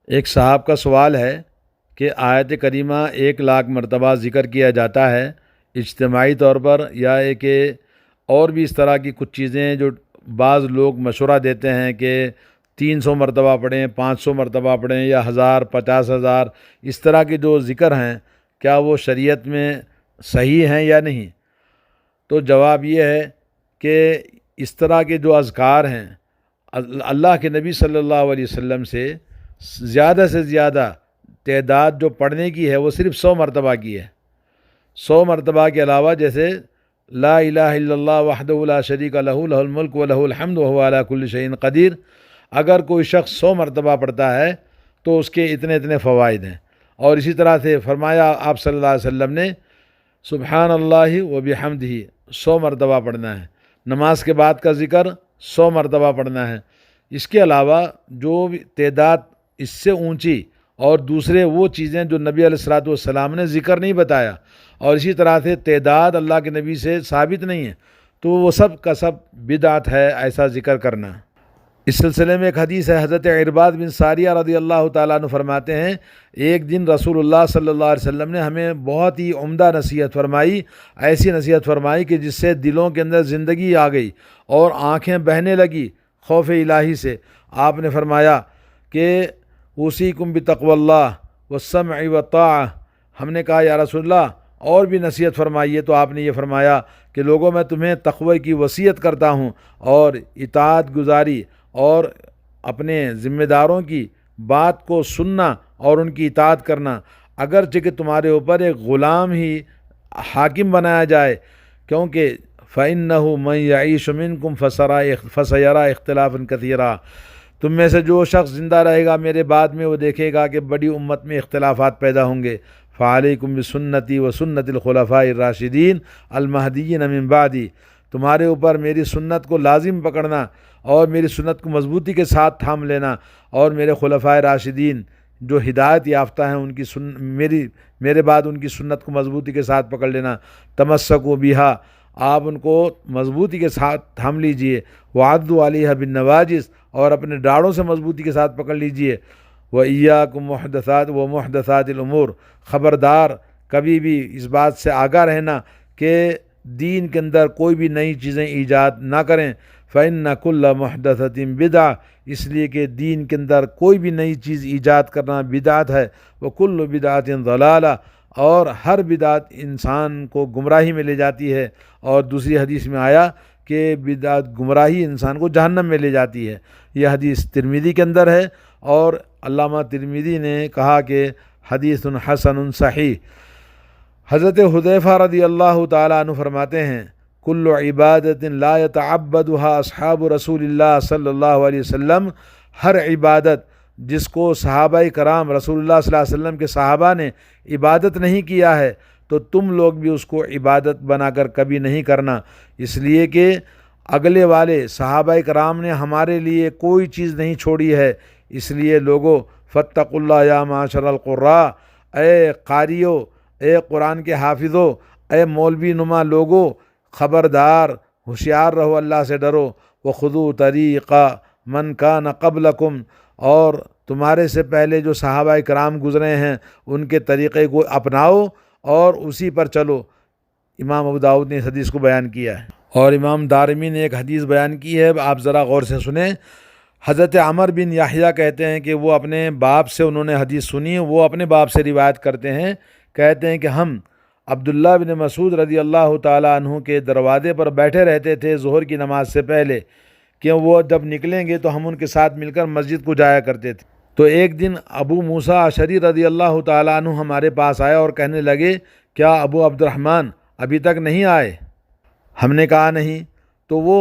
ایک صاحب کا سوال ہے کہ آیت کریمہ 1 لاکھ مرتبہ ذکر کیا جاتا ہے اجتماعی طور پر، یا ہے کہ اور بھی اس طرح کی کچھ چیزیں جو بعض لوگ مشورہ دیتے ہیں کہ 300 مرتبہ پڑھیں، 500 مرتبہ پڑھیں، یا 1000، 50,000، اس طرح کے جو ذکر ہیں کیا وہ شریعت میں صحیح ہیں یا نہیں؟ تو جواب یہ ہے کہ اس طرح کے جو اذکار ہیں اللہ کے نبی صلی اللہ علیہ وسلم سے زیادہ تعداد جو پڑھنے کی ہے وہ صرف 100 مرتبہ کی ہے۔ 100 مرتبہ کے علاوہ جیسے لا الہ الا اللہ وحدہ لا شریک لہ لہ الملک و لہ الحمد وہو علی کل شیء قدیر، اگر کوئی شخص 100 مرتبہ پڑھتا ہے تو اس کے اتنے اتنے فوائد ہیں۔ اور اسی طرح سے فرمایا آپ صلی اللہ علیہ وسلم نے سبحان اللہ و بحمدہ 100 مرتبہ پڑھنا ہے۔ نماز کے بعد کا ذکر 100 مرتبہ پڑھنا ہے۔ اس کے علاوہ جو بھی تعداد اس سے اونچی اور دوسرے وہ چیزیں جو نبی علیہ الصلوۃ والسلام نے ذکر نہیں بتایا، اور اسی طرح سے تعداد اللہ کے نبی سے ثابت نہیں ہے، تو وہ سب کا سب بدعت ہے ایسا ذکر کرنا۔ اس سلسلے میں ایک حدیث ہے، حضرت عرباض بن ساریہ رضی اللہ تعالیٰ عنہ فرماتے ہیں ایک دن رسول اللہ صلی اللہ علیہ وسلم نے ہمیں بہت ہی عمدہ نصیحت فرمائی، ایسی نصیحت فرمائی کہ جس سے دلوں کے اندر زندگی آ گئی اور آنکھیں بہنے لگی خوف الہی سے۔ آپ نے فرمایا کہ اوصیکم بتقوی اللہ والسمع والطاعہ۔ ہم نے کہا یا رسول اللہ اور بھی نصیحت فرمائیے، تو آپ نے یہ فرمایا کہ لوگوں میں تمہیں تقوی کی وصیت کرتا ہوں اور اطاعت گزاری اور اپنے ذمہ داروں کی بات کو سننا اور ان کی اطاعت کرنا، اگرچہ کہ تمہارے اوپر ایک غلام ہی حاکم بنایا جائے، کیونکہ فَإِنَّهُ مَن يَعِيشُ مِنكُمْ فَسَيَرَىٰ اخْتِلَافًا كَثِيرًا۔ تم میں سے جو شخص زندہ رہے گا میرے بعد میں وہ دیکھے گا کہ بڑی امت میں اختلافات پیدا ہوں گے۔ فَعَلَيْكُمْ بِسُنَّتِي وَسُنَّتِ الْخُلَفَاءِ الرَّاشِدِينَ الْمَهْدِيِّينَ مِن بَعْدِي۔ تمہارے اوپر میری سنت کو لازم پکڑنا اور میری سنت کو مضبوطی کے ساتھ تھام لینا، اور میرے خلفائے راشدین جو ہدایت یافتہ ہیں ان کی میرے بعد ان کی سنت کو مضبوطی کے ساتھ پکڑ لینا۔ تمسکوا بہا، آپ ان کو مضبوطی کے ساتھ تھام لیجئے۔ وعضوا علیہا بالنواجذ، اور اپنے ڈاڑوں سے مضبوطی کے ساتھ پکڑ لیجئے۔ وإیاکم محدثات الامور، خبردار کبھی بھی اس بات سے آگاہ رہنا کہ دین کے اندر کوئی بھی نئی چیزیں ایجاد نہ کریں۔ فإن کل محدثۃ بدعہ، اس لیے کہ دین کے اندر کوئی بھی نئی چیز ایجاد کرنا بدعت ہے۔ وکل بدعۃ ضلالہ، اور ہر بدعت انسان کو گمراہی میں لے جاتی ہے۔ اور دوسری حدیث میں آیا کہ بدعت گمراہی انسان کو جہنم میں لے جاتی ہے۔ یہ حدیث ترمذی کے اندر ہے، اور علامہ ترمذی نے کہا کہ حدیث حسن صحیح۔ حضرت حذیفہ رضی اللہ تعالیٰ عنہ فرماتے ہیں کل عبادت لا يتعبدها اصحاب رسول اللہ صلی اللہ علیہ وسلم، ہر عبادت جس کو صحابہ کرام رسول اللہ صلی اللہ علیہ وسلم کے صحابہ نے عبادت نہیں کیا ہے تو تم لوگ بھی اس کو عبادت بنا کر کبھی نہیں کرنا، اس لیے کہ اگلے والے صحابہ کرام نے ہمارے لیے کوئی چیز نہیں چھوڑی ہے۔ اس لیے لوگو فاتقوا اللہ یا معاشر القراء، اے قاریو، اے قرآن کے حافظو، اے مولوی نما لوگو، خبردار ہوشیار رہو، اللہ سے ڈرو۔ وخذوا طریقہ من کان قبلکم، اور تمہارے سے پہلے جو صحابہ کرام گزرے ہیں ان کے طریقے کو اپناؤ اور اسی پر چلو۔ امام ابو داؤد نے اس حدیث کو بیان کیا ہے، اور امام دارمی نے ایک حدیث بیان کی ہے، آپ ذرا غور سے سنیں۔ حضرت عمر بن یحییٰ کہتے ہیں کہ وہ اپنے باپ سے انہوں نے حدیث سنی، وہ اپنے باپ سے روایت کرتے ہیں، کہتے ہیں کہ ہم عبداللہ بن مسعود رضی اللہ تعالیٰ عنہ کے دروازے پر بیٹھے رہتے تھے ظہر کی نماز سے پہلے، کہ وہ جب نکلیں گے تو ہم ان کے ساتھ مل کر مسجد کو جایا کرتے تھے۔ تو ایک دن ابو موسیٰ اشعری رضی اللہ تعالیٰ عنہ ہمارے پاس آئے اور کہنے لگے کیا ابو عبد الرحمن ابھی تک نہیں آئے؟ ہم نے کہا نہیں۔ تو وہ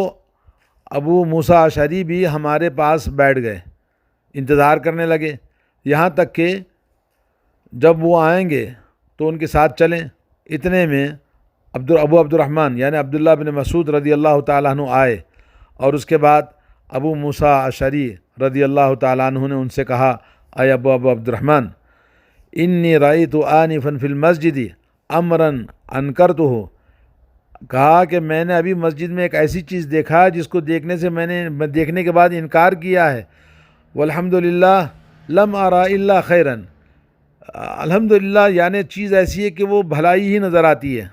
ابو موسیٰ اشعری بھی ہمارے پاس بیٹھ گئے، انتظار کرنے لگے، یہاں تک کہ جب وہ آئیں گے تو ان کے ساتھ چلیں۔ اتنے میں ابو عبد الرحمن یعنی عبداللہ بن مسعود رضی اللہ تعالیٰ عنہ آئے، اور اس کے بعد ابو موسیٰ اشعری رضی اللہ تعالیٰ عنہ نے ان سے کہا اے ابو عبد الرحمن انی رأیت آنفا فی المسجد امرا انکرتہ، کہا کہ میں نے ابھی مسجد میں ایک ایسی چیز دیکھا جس کو دیکھنے کے بعد انکار کیا ہے۔ والحمدللہ لم ارا الا خیرن، الحمدللہ یعنی چیز ایسی ہے کہ وہ بھلائی ہی نظر آتی ہے۔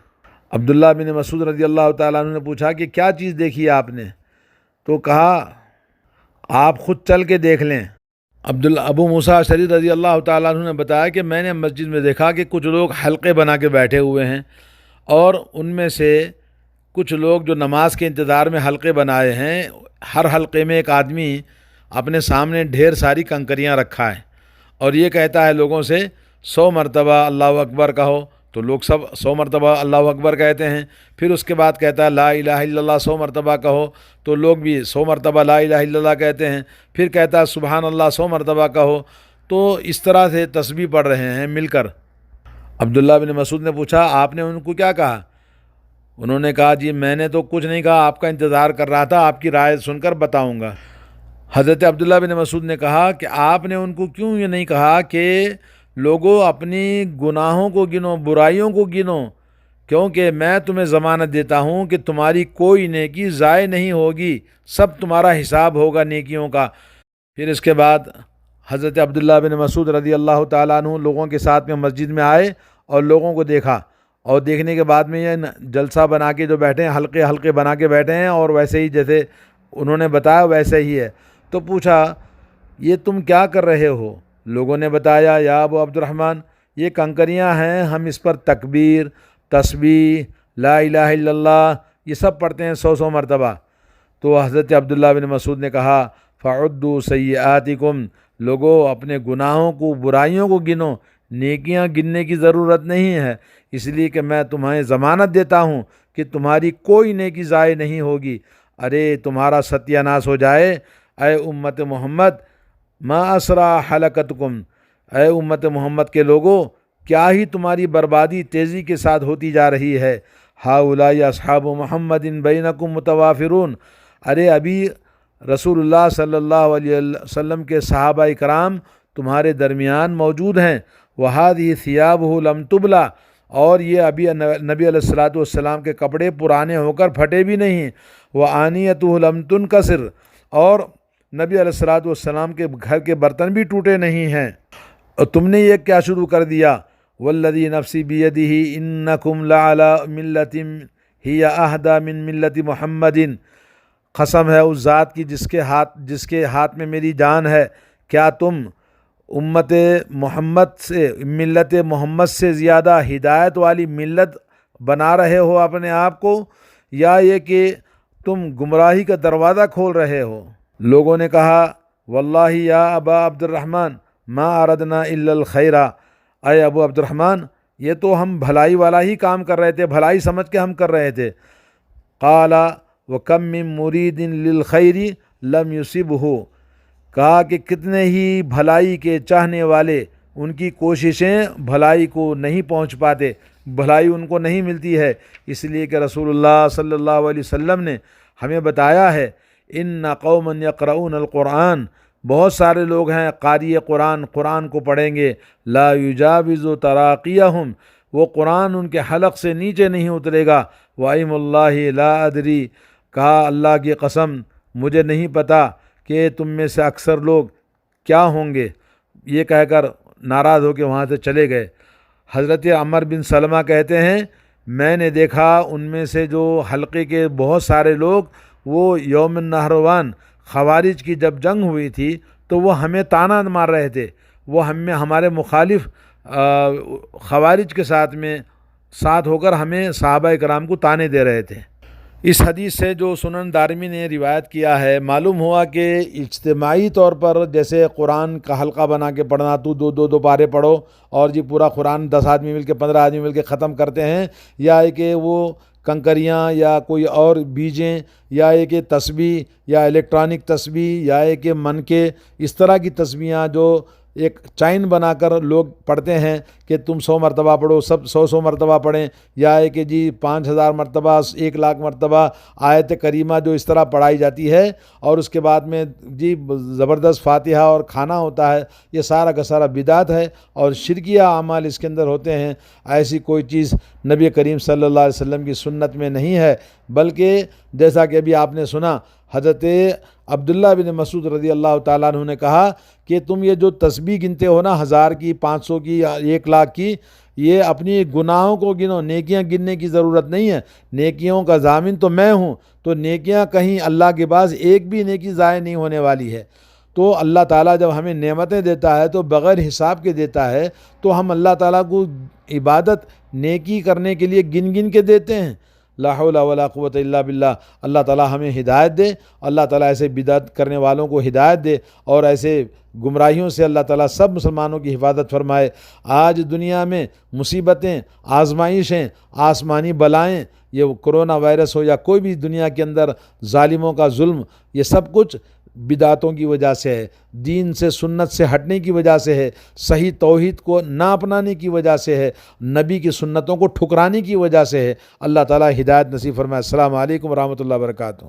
عبداللہ بن مسعود رضی اللہ تعالیٰ عنہ نے پوچھا کہ کیا چیز دیکھی آپ نے؟ تو کہا آپ خود چل کے دیکھ لیں۔ ابو موسیٰ اشعری رضی اللہ تعالیٰ عنہ نے بتایا کہ میں نے مسجد میں دیکھا کہ کچھ لوگ حلقے بنا کے بیٹھے ہوئے ہیں، اور ان میں سے کچھ لوگ جو نماز کے انتظار میں حلقے بنائے ہیں، ہر حلقے میں ایک آدمی اپنے سامنے ڈھیر ساری کنکریاں رکھا ہے، اور یہ کہتا ہے لوگوں سے 100 مرتبہ اللہ اکبر کہو، تو لوگ سب 100 مرتبہ اللہ اکبر کہتے ہیں۔ پھر اس کے بعد کہتا ہے لا الہ الا اللہ 100 مرتبہ کہو، تو لوگ بھی 100 مرتبہ لا الہ الا اللہ کہتے ہیں۔ پھر کہتا ہے سبحان اللہ 100 مرتبہ کہو، تو اس طرح سے تسبیح پڑھ رہے ہیں مل کر۔ عبداللہ بن مسعود نے پوچھا آپ نے ان کو کیا کہا؟ انہوں نے کہا جی میں نے تو کچھ نہیں کہا، آپ کا انتظار کر رہا تھا، آپ کی رائے سن کر بتاؤں گا۔ حضرت عبداللہ بن مسعود نے کہا کہ آپ نے ان کو کیوں یہ نہیں کہا کہ لوگوں اپنی گناہوں کو گنو، برائیوں کو گنو، کیونکہ میں تمہیں ضمانت دیتا ہوں کہ تمہاری کوئی نیکی ضائع نہیں ہوگی، سب تمہارا حساب ہوگا نیکیوں کا۔ پھر اس کے بعد حضرت عبداللہ بن مسعود رضی اللہ تعالیٰ عنہ لوگوں کے ساتھ میں مسجد میں آئے اور لوگوں کو دیکھا، اور دیکھنے کے بعد میں یہ جلسہ بنا کے جو بیٹھے ہیں، حلقے حلقے بنا کے بیٹھے ہیں، اور ویسے ہی جیسے انہوں نے بتایا ویسے ہی ہے۔ تو پوچھا یہ تم کیا کر رہے ہو؟ لوگوں نے بتایا یا ابو عبد الرحمن یہ کنکریاں ہیں، ہم اس پر تکبیر، تسبیح، لا الہ الا اللہ یہ سب پڑھتے ہیں 100 مرتبہ۔ تو حضرت عبداللہ بن مسعود نے کہا فعدوا سیئاتکم، لوگوں اپنے گناہوں کو، برائیوں کو گنو، نیکیاں گننے کی ضرورت نہیں ہے، اس لیے کہ میں تمہیں ضمانت دیتا ہوں کہ تمہاری کوئی نیکی ضائع نہیں ہوگی۔ ارے تمہارا ستیہ ناس ہو جائے اے امت محمد، ما اسرع حلقتکم، اے امت محمد کے لوگوں کیا ہی تمہاری بربادی تیزی کے ساتھ ہوتی جا رہی ہے۔ ہؤلاء اصحاب محمد بینکم متوافرون، ارے ابھی رسول اللہ صلی اللہ علیہ وسلم کے صحابہ کرام تمہارے درمیان موجود ہیں، وہذہ ثیابہ لم تبلا، اور یہ ابھی نبی علیہ الصلوۃ والسلام کے کپڑے پرانے ہو کر پھٹے بھی نہیں، وآنیتہ لم تنکسر، اور نبی علیہ الصلوۃ والسلام کے گھر کے برتن بھی ٹوٹے نہیں ہیں، اور تم نے یہ کیا شروع کر دیا؟ والذی نفسی بیدہ انکم لعلی ملۃ ہی اہدی من ملۃ محمد، قسم ہے اس ذات کی جس کے ہاتھ میں میری جان ہے، کیا تم امت محمد سے، ملت محمد سے زیادہ ہدایت والی ملت بنا رہے ہو اپنے آپ کو، یا یہ کہ تم گمراہی کا دروازہ کھول رہے ہو؟ لوگوں نے کہا واللہ یا ابا عبد الرحمن ما اردنا الا الخیر، اے ابو عبد الرحمن یہ تو ہم بھلائی والا ہی کام کر رہے تھے، بھلائی سمجھ کے ہم کر رہے تھے۔ قال وکم من مرید للخیر لم یصبہ، کہا کہ کتنے ہی بھلائی کے چاہنے والے، ان کی کوششیں بھلائی کو نہیں پہنچ پاتے، بھلائی ان کو نہیں ملتی ہے، اس لیے کہ رسول اللہ صلی اللہ علیہ وسلم نے ہمیں بتایا ہے ان قوما یقرؤون القرآن، بہت سارے لوگ ہیں قاری قرآن، قرآن کو پڑھیں گے، لا یجاوز تراقیہم، وہ قرآن ان کے حلق سے نیچے نہیں اترے گا، وَأَيْمُ اللَّهِ لَا أَدْرِي، کہا اللہ کی قسم مجھے نہیں پتا کہ تم میں سے اکثر لوگ کیا ہوں گے، یہ کہہ کر ناراض ہو کے وہاں سے چلے گئے۔ حضرت عمر بن سلمہ کہتے ہیں میں نے دیکھا ان میں سے جو حلقے کے بہت سارے لوگ، وہ یوم النہروان خوارج کی جب جنگ ہوئی تھی تو وہ ہمیں طعنہ مار رہے تھے، وہ ہمارے مخالف خوارج کے ساتھ ہو کر ہمیں صحابہ کرام کو طعنے دے رہے تھے۔ اس حدیث سے جو سنن دارمی نے روایت کیا ہے، معلوم ہوا کہ اجتماعی طور پر جیسے قرآن کا حلقہ بنا کے پڑھنا، تو دو پارے پڑھو اور جی پورا قرآن 10 آدمی مل کے 15 آدمی مل کے ختم کرتے ہیں، یا کہ وہ کنکریاں یا کوئی اور بیجیں، یا کہ تسبیح یا الیکٹرانک تسبیح، یا کہ من کے اس طرح کی تسبیحاں جو ایک چائن بنا کر لوگ پڑھتے ہیں کہ تم 100 مرتبہ پڑھو، سب 100 مرتبہ پڑھیں، یا کہ جی 5000 مرتبہ، 1,00,000 مرتبہ آیت کریمہ جو اس طرح پڑھائی جاتی ہے، اور اس کے بعد میں جی زبردست فاتحہ اور کھانا ہوتا ہے، یہ سارا کا سارا بدعت ہے اور شرکیہ اعمال اس کے اندر ہوتے ہیں۔ ایسی کوئی چیز نبی کریم صلی اللہ علیہ وسلم کی سنت میں نہیں ہے، بلکہ جیسا کہ ابھی آپ نے سنا حضرت عبداللہ بن مسعود رضی اللہ تعالیٰ عنہ نے کہا کہ تم یہ جو تسبیح گنتے ہو نا 1000 کی 500 کی یا 1,00,000 کی، یہ اپنی گناہوں کو گنو، نیکیاں گننے کی ضرورت نہیں ہے، نیکیوں کا ضامن تو میں ہوں، تو نیکیاں کہیں اللہ کے پاس ایک بھی نیکی ضائع نہیں ہونے والی ہے۔ تو اللہ تعالیٰ جب ہمیں نعمتیں دیتا ہے تو بغیر حساب کے دیتا ہے، تو ہم اللہ تعالیٰ کو عبادت نیکی کرنے کے لیے گن گن کے دیتے ہیں۔ لا حول ولا قوت الا باللہ۔ اللہ تعالیٰ ہمیں ہدایت دے، اللہ تعالیٰ ایسے بدعت کرنے والوں کو ہدایت دے، اور ایسے گمراہیوں سے اللہ تعالیٰ سب مسلمانوں کی حفاظت فرمائے۔ آج دنیا میں مصیبتیں، آزمائشیں، آسمانی بلائیں، یہ کرونا وائرس ہو یا کوئی بھی دنیا کے اندر ظالموں کا ظلم، یہ سب کچھ بدعتوں کی وجہ سے ہے، دین سے سنت سے ہٹنے کی وجہ سے ہے، صحیح توحید کو نہ اپنانے کی وجہ سے ہے، نبی کی سنتوں کو ٹھکرانے کی وجہ سے ہے۔ اللہ تعالیٰ ہدایت نصیب فرمائے۔ السلام علیکم ورحمۃ اللہ وبرکاتہ۔